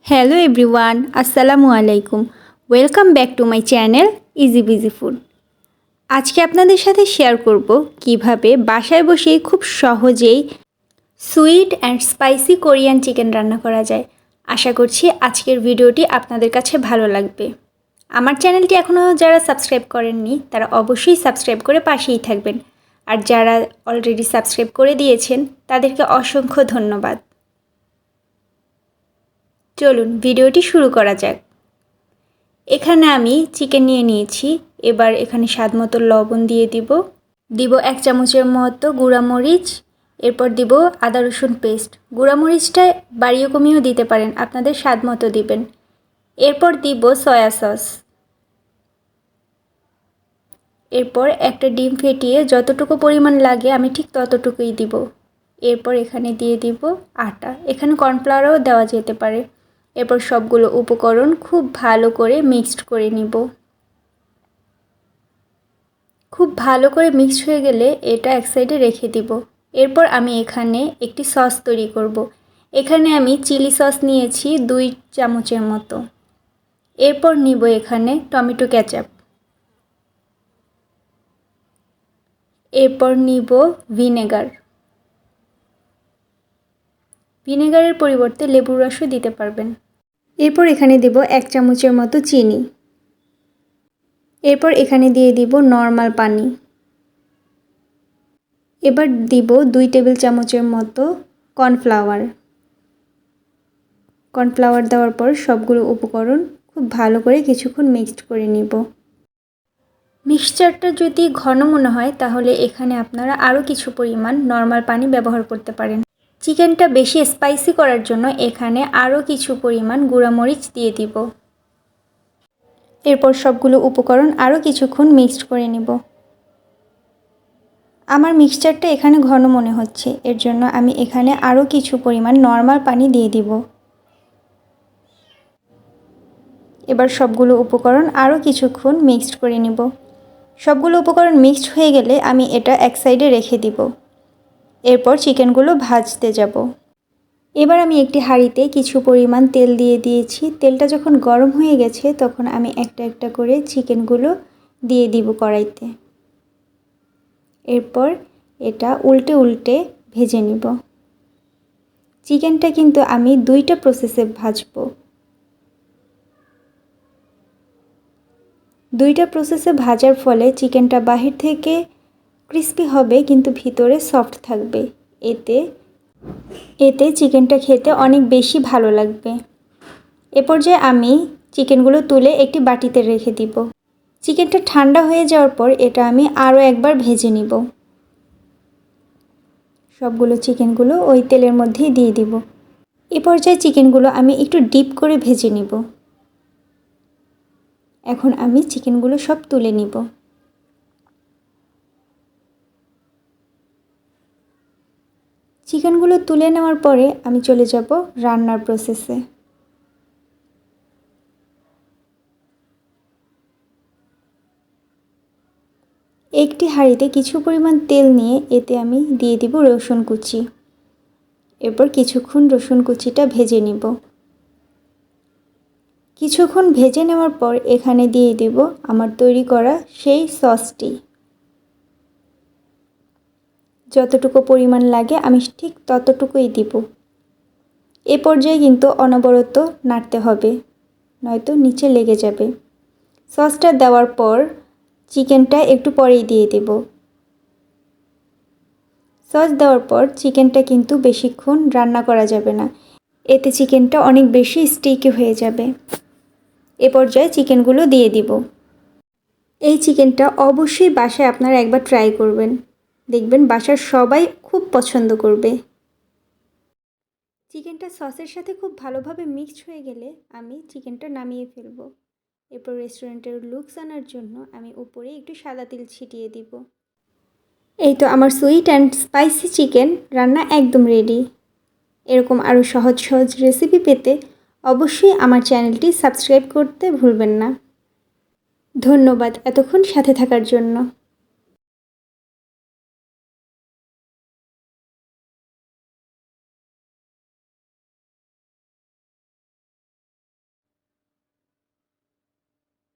Hello everyone, আসসালামু আলাইকুম। Welcome back to my channel easy busy food. আজকে আপনাদের সাথে শেয়ার করব কিভাবে বাসায় বসেই খুব সহজেই sweet and spicy Korean chicken রান্না করা যায়। আশা করছি আজকের ভিডিওটি আপনাদের কাছে ভালো লাগবে। আমার চ্যানেলটি এখনও যারা সাবস্ক্রাইব করেননি তারা অবশ্যই সাবস্ক্রাইব করে পাশেই থাকবেন, আর যারা অলরেডি সাবস্ক্রাইব করে দিয়েছেন তাদেরকে অসংখ্য ধন্যবাদ। চলুন ভিডিওটি শুরু করা যাক। এখানে আমি চিকেন নিয়ে নিয়েছি। এবার এখানে স্বাদমতো লবণ দিয়ে দিব 1 চামচের মতো গুঁড়ামরিচ, এরপর দিব আদা রসুন পেস্ট। গুঁড়ামরিচটা বাড়িয়ে কমিয়েও দিতে পারেন, আপনাদের স্বাদ মতো দিবেন। এরপর দিব সয়া সস। এরপর একটা ডিম ফেটিয়ে যতটুকু পরিমাণ লাগে আমি ঠিক ততটুকুই দিব। এরপর এখানে দিয়ে দিব আটা, এখানে কর্নফ্লাওয়ারও দেওয়া যেতে পারে। এরপর সবগুলো উপকরণ খুব ভালো করে মিক্সড করে নিব। খুব ভালো করে মিক্সড হয়ে গেলে এটা এক সাইডে রেখে দিব। এরপর আমি এখানে একটি সস তৈরি করব। এখানে আমি চিলি সস নিয়েছি 2 চামচের মতো। এরপর নিব এখানে টমেটো কেচাপ। এরপর নিব ভিনেগার। ভিনেগারের পরিবর্তে লেবুর রসও দিতে পারবেন। এরপর এখানে দিব 1 চামচের মতো চিনি। এরপর এখানে দিয়ে দিব নর্মাল পানি। এবার দিব 2 টেবিল চামচের মতো কর্নফ্লাওয়ার। কর্নফ্লাওয়ার দেওয়ার পর সবগুলো উপকরণ খুব ভালো করে কিছুক্ষণ মিক্সড করে নিব। মিক্সচারটা যদি ঘন মনে হয় তাহলে এখানে আপনারা আরও কিছু পরিমাণ নর্মাল পানি ব্যবহার করতে পারেন। চিকেনটা বেশি স্পাইসি করার জন্য এখানে আরও কিছু পরিমাণ গুঁড়ামরিচ দিয়ে দিব। এরপর সবগুলো উপকরণ আরও কিছুক্ষণ মিক্সড করে নিব। আমার মিক্সচারটা এখানে ঘন মনে হচ্ছে, এর জন্য আমি এখানে আরও কিছু পরিমাণ নর্মাল পানি দিয়ে দিব। এবার সবগুলো উপকরণ আরও কিছুক্ষণ মিক্সড করে নিব। সবগুলো উপকরণ মিক্সড হয়ে গেলে আমি এটা এক সাইডে রেখে দিব। এরপর চিকেনগুলো ভাজতে যাব। এবার আমি একটি হাঁড়িতে কিছু পরিমাণ তেল দিয়ে দিয়েছি। তেলটা যখন গরম হয়ে গেছে তখন আমি একটা একটা করে চিকেনগুলো দিয়ে দিব কড়াইতে। এরপর এটা উল্টে উল্টে ভেজে নিব। চিকেনটা কিন্তু আমি 2টা প্রসেসে ভাজবো। 2টা প্রসেসে ভাজার ফলে চিকেনটা বাহির থেকে ক্রিস্পি হবে কিন্তু ভিতরে সফট থাকবে। এতে চিকেনটা খেতে অনেক বেশি ভালো লাগবে। এ পর্যায়ে আমি চিকেনগুলো তুলে একটি বাটিতে রেখে দিব। চিকেনটা ঠান্ডা হয়ে যাওয়ার পর এটা আমি আরও একবার ভেজে নিব। সবগুলো চিকেনগুলো ওই তেলের মধ্যেই দিয়ে দিব। এ পর্যায়ে চিকেনগুলো আমি একটু ডিপ করে ভেজে নিব। এখন আমি চিকেনগুলো সব তুলে নিব। চিকেনগুলো তুলে নেওয়ার পরে আমি চলে যাব রান্নার প্রসেসে। একটি হাঁড়িতে কিছু পরিমাণ তেল নিয়ে এতে আমি দিয়ে দিব রসুন কুচি। এরপর কিছুক্ষণ রসুন কুচিটা ভেজে নিব। কিছুক্ষণ ভেজে নেওয়ার পর এখানে দিয়ে দিব আমার তৈরি করা সেই সসটি। যতটুকু পরিমাণ লাগে আমি ঠিক ততটুকুই দিব। এ পর্যায়ে কিন্তু অনবরত নাড়তে হবে, নয়তো নিচে লেগে যাবে। সসটা দেওয়ার পর চিকেনটা একটু পরেই দিয়ে দেব। সস দেওয়ার পর চিকেনটা কিন্তু বেশিক্ষণ রান্না করা যাবে না, এতে চিকেনটা অনেক বেশি স্টিকি হয়ে যাবে। এ পর্যায়ে চিকেনগুলো দিয়ে দিব। এই চিকেনটা অবশ্যই বাসায় আপনারা একবার ট্রাই করবেন, দেখবেন বাসার সবাই খুব পছন্দ করবে। চিকেনটা সসের সাথে খুব ভালোভাবে মিক্সড হয়ে গেলে আমি চিকেনটা নামিয়ে ফেলব। এরপর রেস্টুরেন্টের লুকস আনার জন্য আমি উপরে একটু সাদা তিল ছিটিয়ে দিব। এই তো আমার সুইট অ্যান্ড স্পাইসি চিকেন রান্না একদম রেডি। এরকম আরও সহজ সহজ রেসিপি পেতে অবশ্যই আমার চ্যানেলটি সাবস্ক্রাইব করতে ভুলবেন না। ধন্যবাদ এতক্ষণ সাথে থাকার জন্য।